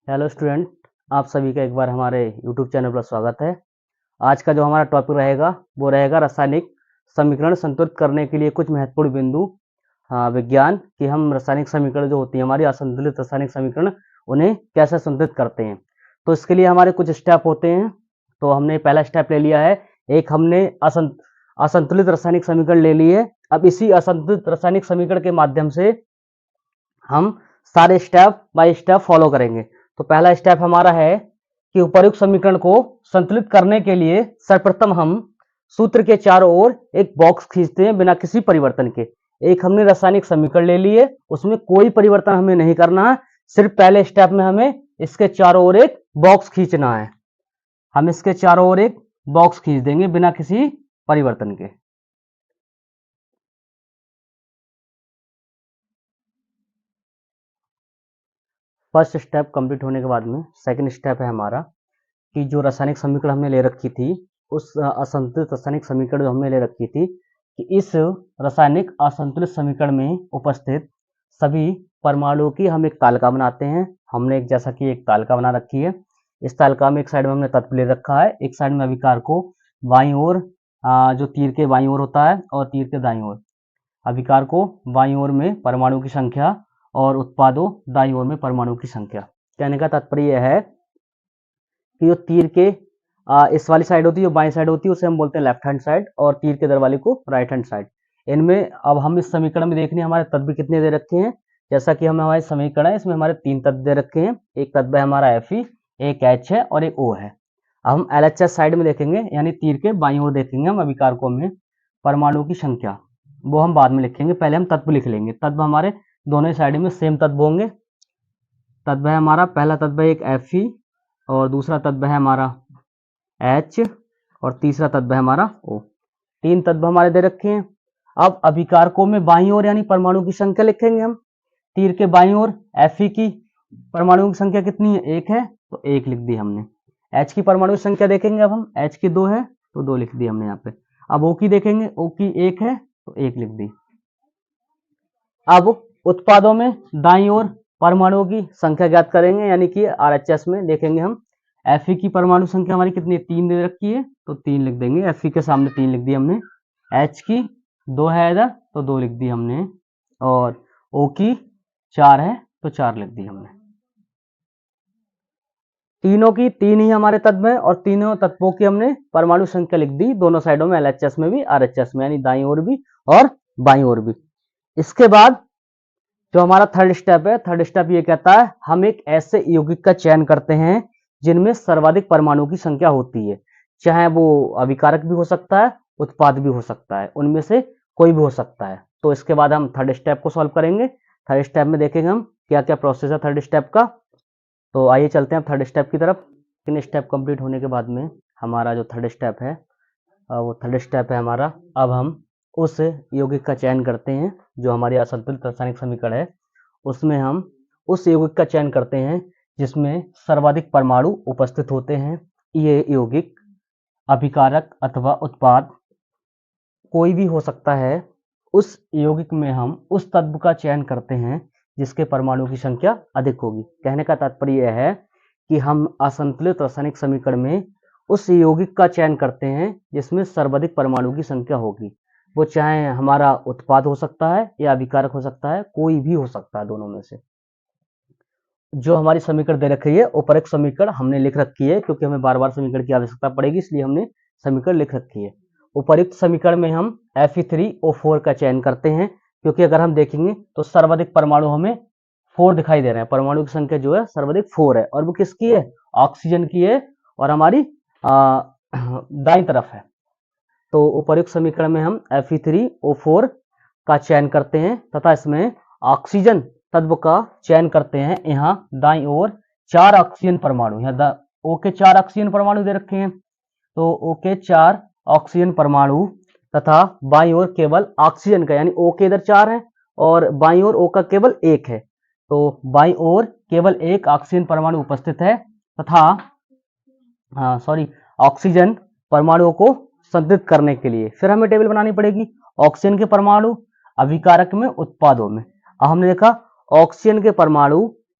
Hello student, आप सभी का एक बार हमारे यूट्यूब चैनल पर स्वागत है। आज का जो हमारा टॉपिक रहेगा वो रहेगा रासायनिक समीकरण संतुलित करने के लिए कुछ महत्वपूर्ण बिंदु विज्ञान कि हम रासायनिक समीकरण जो होती है हमारी असंतुलित रासायनिक समीकरण उन्हें कैसे संतुलित करते हैं। तो इसके लिए हमारे कुछ स्टेप होते हैं। तो हमने पहला स्टेप ले लिया है, एक हमने असंतुलित रासायनिक समीकरण ले लिए। अब इसी असंतुलित रासायनिक समीकरण के माध्यम से हम सारे स्टेप बाय स्टेप फॉलो करेंगे। तो पहला स्टेप हमारा है कि उपर्युक्त समीकरण को संतुलित करने के लिए सर्वप्रथम हम सूत्र के चारों ओर एक बॉक्स खींचते हैं बिना किसी परिवर्तन के। एक हमने रासायनिक समीकरण ले लिए, उसमें कोई परिवर्तन हमें नहीं करना है, सिर्फ पहले स्टेप में हमें इसके चारों ओर एक बॉक्स खींचना है। हम इसके चारों ओर एक बॉक्स खींच देंगे बिना किसी परिवर्तन के। फर्स्ट स्टेप कंप्लीट होने के बाद में सेकंड स्टेप है हमारा कि जो रासायनिक समीकरण हमने ले रखी थी, उस असंतुलित रासायनिक समीकरण जो हमने ले रखी थी, कि इस रासायनिक असंतुलित समीकरण में उपस्थित सभी परमाणुओं की हम एक तालिका बनाते हैं। हमने एक जैसा कि एक तालिका बना रखी है। इस तालिका में एक साइड में हमने तत्व ले रखा है, एक साइड में अभिकार को बाईं ओर, जो तीर के बाईं ओर होता है और तीर के दाईं ओर, अभिकार को बाईं ओर में परमाणु की संख्या और उत्पादों दाईं ओर में परमाणु की संख्या। कहने का तात्पर्य यह है कि जो तीर के इस वाली साइड होती है, जो बाईं साइड होती है, उसे हम बोलते हैं लेफ्ट हैंड साइड, और तीर के इधर वाली को राइट हैंड साइड। इनमें अब हम इस समीकरण में देखने हमारे तत्व कितने दे रखे हैं। जैसा कि हमें हमारे समीकरण है, इसमें हमारे 3 तत्व दे रखे हैं। एक तत्व है हमारा Fe, एक H है और एक O है। अब हम LHS साइड में देखेंगे, यानी तीर के बाईं ओर देखेंगे हम अभिकारकों में परमाणु की संख्या, वो हम बाद में लिखेंगे। पहले हम तत्व लिख लेंगे। तत्व हमारे दोनों साइड में सेम तत्व होंगे। तत्व है हमारा, पहला तत्व है एक Fe और दूसरा तत्व है हमारा H और तीसरा तत्व है हमारा O। 3 तत्व हमारे दे रखे हैं। अब अभिकारकों में बाईं ओर यानी परमाणु की संख्या लिखेंगे हम। तीर के बाईं ओर Fe की परमाणु की संख्या कितनी है? 1 है, तो 1 लिख दी हमने। H की परमाणु की संख्या देखेंगे अब हम, H की 2 है तो 2 लिख दी हमने यहाँ पे। अब O की देखेंगे, O की 1 है तो 1 लिख दी। अब उत्पादों में दाईं ओर परमाणुओं की संख्या ज्ञात करेंगे, यानी कि RHS में देखेंगे हम। Fe की परमाणु संख्या हमारी कितनी है? 3 दे रखी है तो 3 लिख देंगे। Fe के सामने 3 लिख दी हमने। H की 2 है इधर तो 2 लिख दी हमने, और O की 4 है तो 4 लिख दी हमने। तीनों की 3 ही हमारे तत्व हैं और तीनों तत्वों की हमने परमाणु संख्या लिख दी, दोनों साइडों में, LHS में भी RHS में, यानी दाईं ओर भी और बाईं ओर भी। इसके बाद जो हमारा थर्ड स्टेप है, थर्ड स्टेप ये कहता है हम एक ऐसे यौगिक का चयन करते हैं जिनमें सर्वाधिक परमाणु की संख्या होती है। चाहे वो अभिकारक भी हो सकता है, उत्पाद भी हो सकता है, उनमें से कोई भी हो सकता है। तो इसके बाद हम थर्ड स्टेप को सॉल्व करेंगे। थर्ड स्टेप में देखेंगे हम क्या क्या प्रोसेस है थर्ड स्टेप का। तो आइए चलते हैं थर्ड स्टेप की तरफ। तीन स्टेप कंप्लीट होने के बाद में हमारा जो थर्ड स्टेप है, वो थर्ड स्टेप है हमारा, अब हम उस यौगिक का चयन करते हैं जो हमारी असंतुलित रासायनिक समीकरण है, उसमें हम उस यौगिक का चयन करते हैं जिसमें सर्वाधिक परमाणु उपस्थित होते हैं। ये यौगिक अभिकारक अथवा उत्पाद कोई भी हो सकता है। उस यौगिक में हम उस तत्व का चयन करते हैं जिसके परमाणु की संख्या अधिक होगी। कहने का तात्पर्य यह है कि हम असंतुलित रासायनिक समीकरण में उस यौगिक का चयन करते हैं जिसमें सर्वाधिक परमाणु की संख्या होगी। वो चाहे हमारा उत्पाद हो सकता है या अभिकारक हो सकता है, कोई भी हो सकता है दोनों में से। जो हमारी समीकरण दे रखी है, उपरोक्त समीकरण हमने लिख रखी है, क्योंकि हमें बार बार समीकरण की आवश्यकता पड़ेगी, इसलिए हमने समीकरण लिख रखी है। उपरोक्त समीकरण में हम Fe3O4 का चयन करते हैं, क्योंकि अगर हम देखेंगे तो सर्वाधिक परमाणु हमें 4 दिखाई दे रहे हैं। परमाणु की संख्या जो है सर्वाधिक 4 है, और वो किसकी है? ऑक्सीजन की है, और हमारी दाईं तरफ है। तो उपरोक्त समीकरण में हम Fe3O4 का चयन करते हैं तथा इसमें ऑक्सीजन तत्व का चयन करते हैं। यहाँ दाईं ओर 4 ऑक्सीजन परमाणु, यहाँ O के 4 ऑक्सीजन परमाणु दे रखे हैं, तो O के 4 ऑक्सीजन परमाणु तथा बाईं ओर केवल ऑक्सीजन का, यानी O के इधर 4 है और बाईं ओर O का केवल 1 है, तो बाईं ओर केवल 1 ऑक्सीजन परमाणु उपस्थित है तथा ऑक्सीजन परमाणुओं को संतुलित करने के लिए फिर हमें टेबल बनानी पड़ेगी। ऑक्सीजन के परमाणु अभिकारक में, उत्पादों में। अब हमने देखा ऑक्सीजन के परमाणु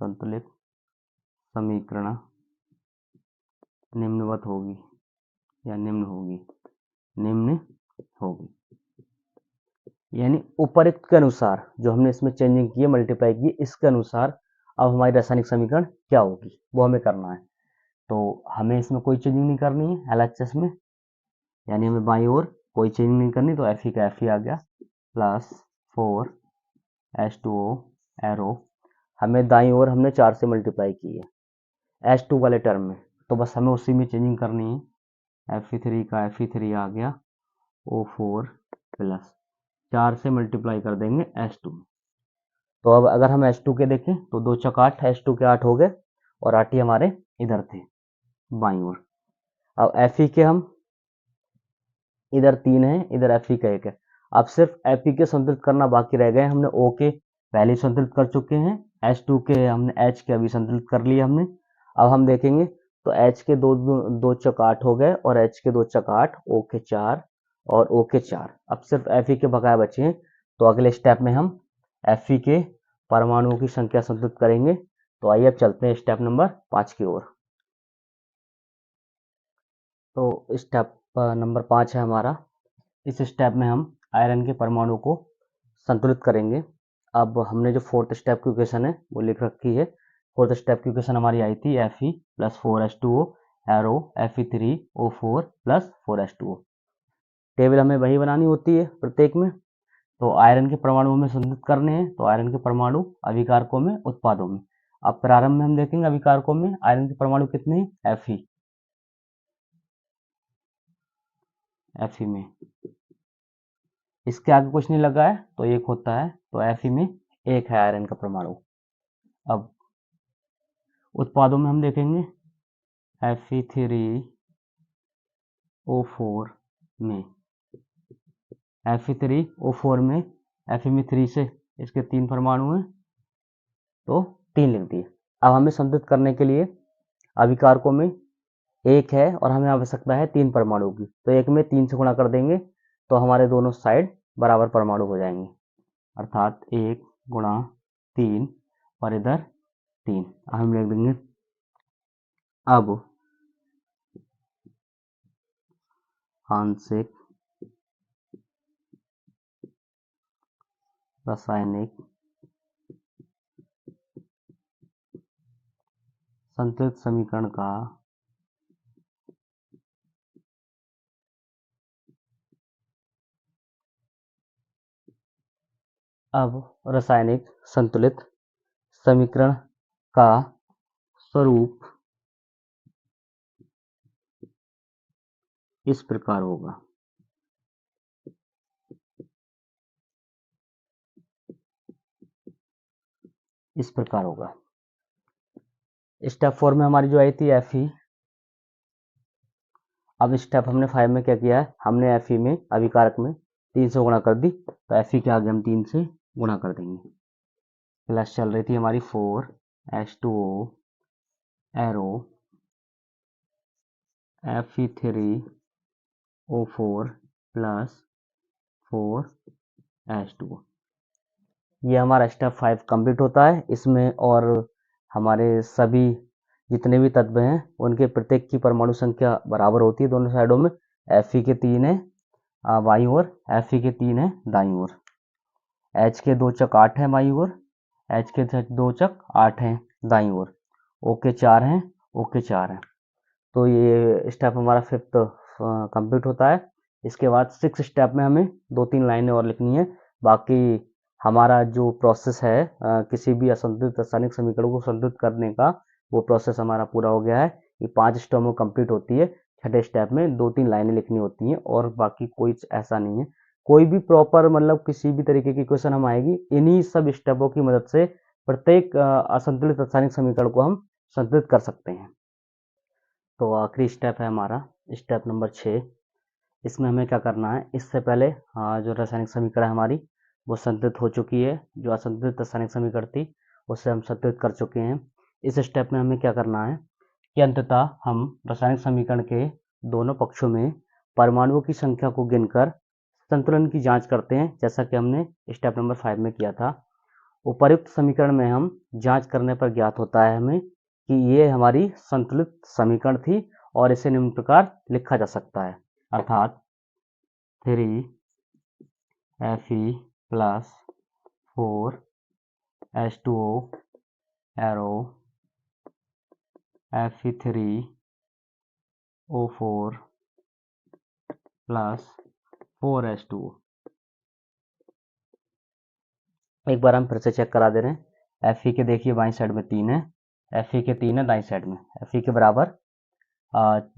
संतुलित समीकरण निम्नवत होगी या निम्न होगी, यानी उपरोक्त के अनुसार जो हमने इसमें चेंजिंग की है, मल्टीप्लाई की, इसके अनुसार अब हमारी रासायनिक समीकरण क्या होगी वो हमें करना है। तो हमें इसमें कोई चेंजिंग नहीं करनी है LHS में, यानी हमें बाईं ओर कोई चेंजिंग नहीं करनी, तो Fe का Fe आ गया प्लस 4H2O एरो, हमें दाईं ओर हमने 4 से मल्टीप्लाई की है H2 वाले टर्म में, तो बस हमें उसी में चेंजिंग करनी है। Fe3 का Fe3 आ गया O4 प्लस 4 से मल्टीप्लाई कर देंगे H2 में। तो अब अगर हम H2 के देखें तो 2 चौक 8, H2 के 8 हो गए और 8 ही हमारे इधर थे बाईं ओर। अब Fe के हम इधर 3 है, इधर Fe का 1 है, अब सिर्फ Fe के संतुलित करना बाकी रह गए। हमने O के पहले संतुलित कर चुके हैं, H2 के हमने H के अभी संतुलित कर लिए हमने। अब हम देखेंगे तो H के 2 चौक 8 हो गए और H के 2 चौक 8, O के 4 और O के 4। अब सिर्फ Fe के बकाया बचे हैं, तो अगले स्टेप में हम Fe के परमाणुओं की संख्या संतुलित करेंगे। तो आइए अब चलते हैं स्टेप नंबर 5 की ओर। तो स्टेप नंबर 5 है हमारा। इस स्टेप में हम आयरन के परमाणु को संतुलित करेंगे। अब हमने जो फोर्थ स्टेप की इक्वेशन है वो लिख रखी है। फोर्थ स्टेप की इक्वेशन हमारी आई थी Fe plus 4H2O arrow Fe3O4 plus 4H2O। Table हमें वही बनानी होती है प्रत्येक में। तो आयरन के परमाणु हमें संतुलित करने हैं, तो आयरन के परमाणु अभिकारकों में, उत्पादों में। अब प्रारंभ में हम देखेंगे अभिकारकों में आयरन के परमाणु कितने हैं, Fe में इसके आगे कुछ नहीं लगा है तो 1 होता है, तो Fe में 1 है आयरन का परमाणु। अब उत्पादों में हम देखेंगे Fe3O4 में Fe3O4 में Fe में 3 से इसके 3 परमाणु हैं, तो 3 लिख दिए। अब हमें संतुलित करने के लिए अभिकारकों में 1 है और हमें आवश्यकता है 3 परमाणु की, तो 1 में 3 से गुणा कर देंगे तो हमारे दोनों साइड बराबर परमाणु हो जाएंगे, अर्थात 1 गुणा 3 और इधर 3। हम लिख देंगे अब आंशिक रासायनिक संतुलित समीकरण का अब रासायनिक संतुलित समीकरण का स्वरूप इस प्रकार होगा। स्टेप 4 में हमारी जो आई थी Fe, अब स्टेप हमने 5 में क्या किया है, हमने Fe में अभिकारक में 3 से गुणा कर दी, तो Fe के आगे हम 3 से गुणा कर देंगे। प्लस चल रही थी हमारी 4H2O arrow Fe3O4 plus 4H2O। ये हमारा स्टेप 5 कंप्लीट होता है इसमें, और हमारे सभी जितने भी तत्व हैं उनके प्रत्येक की परमाणु संख्या बराबर होती है दोनों साइडों में। Fe के 3 है बाईं ओर, Fe के 3 है दाईं ओर, H के 2 चक 8 है बाईं ओर, H के 2 चक 8 हैं दाईं ओर, O के 4 हैं, O के 4 हैं। तो ये स्टेप हमारा 5th कंप्लीट होता है। इसके बाद 6 स्टेप में हमें 2-3 लाइनें और लिखनी है। बाकी हमारा जो प्रोसेस है किसी भी असंतुलित रासायनिक समीकरण को संतुलित करने का, वो प्रोसेस हमारा पूरा हो गया है। ये 5 स्टेप में कंप्लीट होती है। छठे स्टेप में 2-3 लाइनें लिखनी होती हैं और बाकी कोई ऐसा नहीं है। कोई भी प्रॉपर मतलब किसी भी तरीके की क्वेश्चन हम आएगी, इन्हीं सब स्टेपों की मदद से प्रत्येक असंतुलित रासायनिक समीकरण को हम संतुलित कर सकते हैं। तो आखिरी स्टेप है हमारा स्टेप नंबर 6। इसमें हमें क्या करना है, इससे पहले जो रासायनिक समीकरण हमारी वो संतुलित हो चुकी है। जो असंतुलित रासायनिक समीकरण थी उससे हम संतुलित कर चुके हैं। इस स्टेप में हमें क्या करना है कि अंततः हम रासायनिक समीकरण के दोनों पक्षों में परमाणुओं की संख्या को गिनकर संतुलन की जांच करते हैं, जैसा कि हमने स्टेप नंबर 5 में किया था। उपर्युक्त समीकरण में हम जांच करने पर ज्ञात होता है हमें कि ये हमारी संतुलित समीकरण थी और इसे निम्न प्रकार लिखा जा सकता है, अर्थात 3Fe plus 4H2O arrow Fe3O4 plus 4H2O। एक बार हम फिर से चेक करा दे रहे हैं। Fe के देखिए बाईं साइड में 3 है, Fe के 3 है दाईं साइड में। Fe के बराबर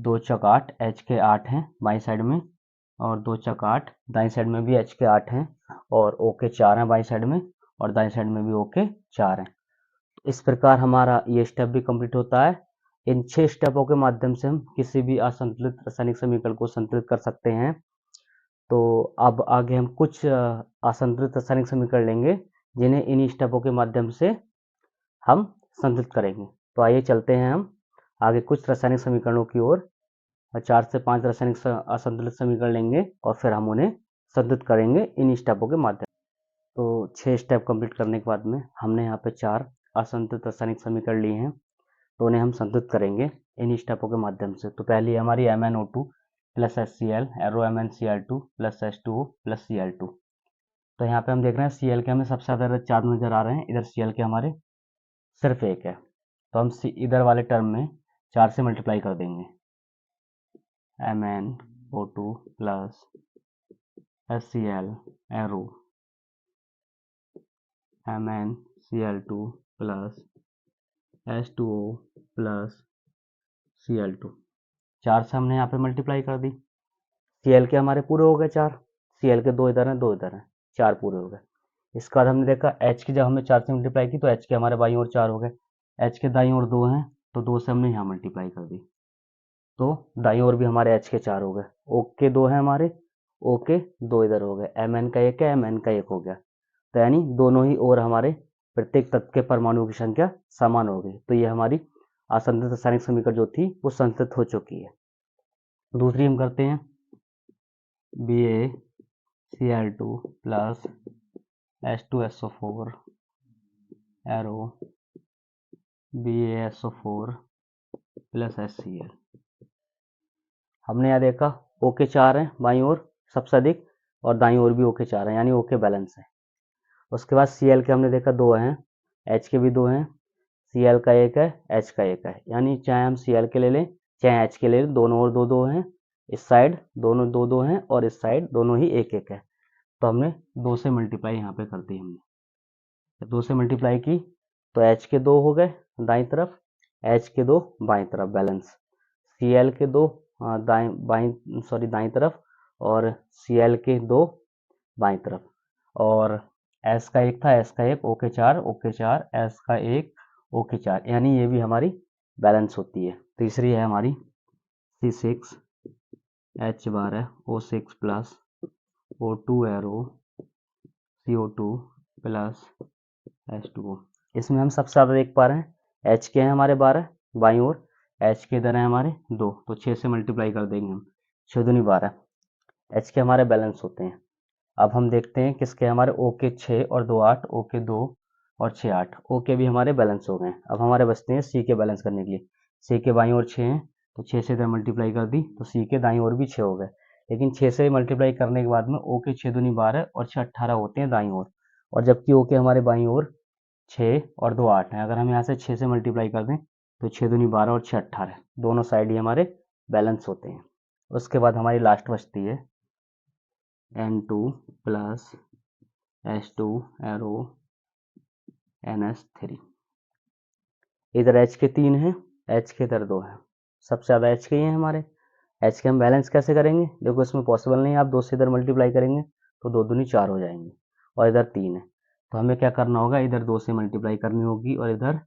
2 चौक 8, H के 8 हैं बाईं साइड में, और 2 चौक 8 दाईं साइड में भी H के 8 हैं, और O के 4 हैं बाईं साइड में, और दाईं साइड में भी O के 4 हैं। इस प्रकार हमारा ये स्टेप भी कंप्लीट होता है। इन 6 स्टेपों के माध्यम से हम किसी भी असंतुलित रासायनिक समीकरण को संतुलित कर सकते हैं। तो अब आगे हम कुछ असंतुलित रासायनिक समीकरण लेंगे जिन्हें इन स्टेपों के माध्यम से हम संतुलित करेंगे। तो आइए चलते हैं हम आगे कुछ रासायनिक समीकरणों की ओर। 4 से 5 रासायनिक असंतुलित समीकरण लेंगे और फिर हम उन्हें संतुलित करेंगे इन स्टेपों के माध्यम। तो 6 स्टेप कंप्लीट करने के बाद में हमने यहाँ पे 4 असंतुलित रासायनिक समीकरण लिए हैं, तो उन्हें हम संतुलित करेंगे इन स्टेपों के माध्यम से। तो पहली हमारी MnO2 plus HCl arrow MnCl2 plus H2O plus Cl2। तो यहाँ पे हम देख रहे हैं Cl के हमें सबसे ज़्यादा 4 नजर आ रहे हैं, इधर Cl के हमारे सिर्फ 1 है, तो हम इधर वाले टर्म में 4 से मल्टीप्लाई कर देंगे। MnO2 plus HCl arrow MnCl2 plus H2O plus Cl2। 4 से हमने यहाँ पे मल्टीप्लाई कर दी। Cl के हमारे पूरे हो गए 4, Cl के 2 इधर हैं 2 इधर हैं, 4 पूरे हो गए। इसके बाद हमने देखा H की जब हमने 4 से मल्टीप्लाई की तो H के हमारे बाईं ओर 4 हो गए, H के दाईं ओर 2 हैं तो 2 से हमने यहाँ मल्टीप्लाई कर दी, तो दाईं ओर भी हमारे H के 4 हो गए। O के 2 हैं हमारे, O के 2 इधर हो गए, Mn का 1 है, Mn का 1 हो गया। तो यानी दोनों ही ओर हमारे प्रत्येक तत्व के परमाणुओं की संख्या समान हो गई। तो ये हमारी असंतुलित रासायनिक समीकरण जो थी वो संतुलित हो चुकी है। दूसरी हम करते हैं BaCl2 plus H2SO4 arrow BaSO4 plus HCl। हमने यहाँ देखा O के 4 हैं बाईं ओर सबसे अधिक, और दाईं ओर भी O के 4 हैं, यानी O के बैलेंस है। उसके बाद Cl के हमने देखा 2 हैं, H के भी 2 हैं, Cl का 1 है, H का 1 है, यानी चाहे हम Cl के ले लें चाहे H के ले लें, दोनों ओर 2-2 हैं, इस साइड दोनों 2-2 हैं और इस साइड दोनों ही 1-1 है। तो हमने 2 से मल्टीप्लाई यहाँ पे कर दी। हमने 2 से मल्टीप्लाई की तो H के 2 हो गए दाईं तरफ, H के 2 बाईं तरफ बैलेंस, Cl के 2 दाईं तरफ और Cl के 2 बाईं तरफ, और S का 1 था, S का 1, O के 4, O के 4, S का 1, O के 4, यानी ये भी हमारी बैलेंस होती है। तीसरी है हमारी C6H12O6 plus O2 arrow CO2 plus H2O। इसमें हम सबसे ज़्यादा देख पा रहे हैं H के हैं हमारे 12 बाईं ओर, H के इधर हैं हमारे 2, तो 6 से मल्टीप्लाई कर देंगे हम, 6 दूनी 12, H के हमारे बैलेंस होते हैं। अब हम देखते हैं किसके हमारे O के 6 और 2 8, O के 2 और 6 8, O के भी हमारे बैलेंस हो गए। अब हमारे बचते हैं C के बैलेंस करने के लिए। C के बाईं ओर 6 हैं तो 6 से इधर मल्टीप्लाई कर दी तो C के दाईं ओर भी 6 हो गए, लेकिन 6 से मल्टीप्लाई करने के बाद में O के 6 दूनी 12 और 6 18 होते हैं दाईं ओर, और जबकि O के हमारे बाईं ओर 6 और 2 8 हैं। अगर हम यहाँ से 6 से मल्टीप्लाई कर दें तो 6 दूनी 12 और 6 18, दोनों साइड ही हमारे बैलेंस होते हैं। उसके बाद हमारी लास्ट बचती है N2 plus H2 arrow NH3। इधर H के 3 हैं, H के इधर 2 हैं, सबसे ज़्यादा H के ही हैं हमारे। H के हम बैलेंस कैसे करेंगे, देखो इसमें पॉसिबल नहीं है, आप 2 से इधर मल्टीप्लाई करेंगे तो 2 दूनी 4 हो जाएंगे, और इधर 3 है, तो हमें क्या करना होगा, इधर 2 से मल्टीप्लाई करनी होगी और इधर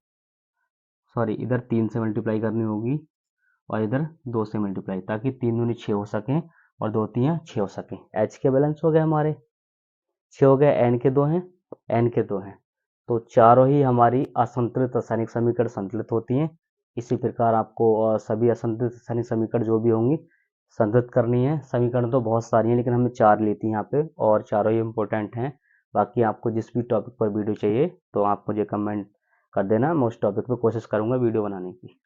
3 से मल्टीप्लाई करनी होगी और इधर 2 से मल्टीप्लाई, ताकि 3 दूनी 6 हो सकें और 2 3 6 हो सकें। H के बैलेंस हो गए हमारे 6 हो गए, N के 2 हैं, N के 2 हैं, तो चारों ही हमारी असंतुलित रासायनिक समीकरण संतुलित होती हैं। इसी प्रकार आपको सभी असंतुलित रासायनिक समीकरण जो भी होंगी संतुलित करनी है। समीकरण तो बहुत सारी हैं लेकिन हमने 4 ली थी यहाँ पे और चारों ही इम्पोर्टेंट हैं, बाकी आपको जिस भी टॉपिक पर वीडियो चाहिए तो आप मुझे कमेंट कर देना, मैं उस टॉपिक पे कोशिश करूँगा वीडियो बनाने की।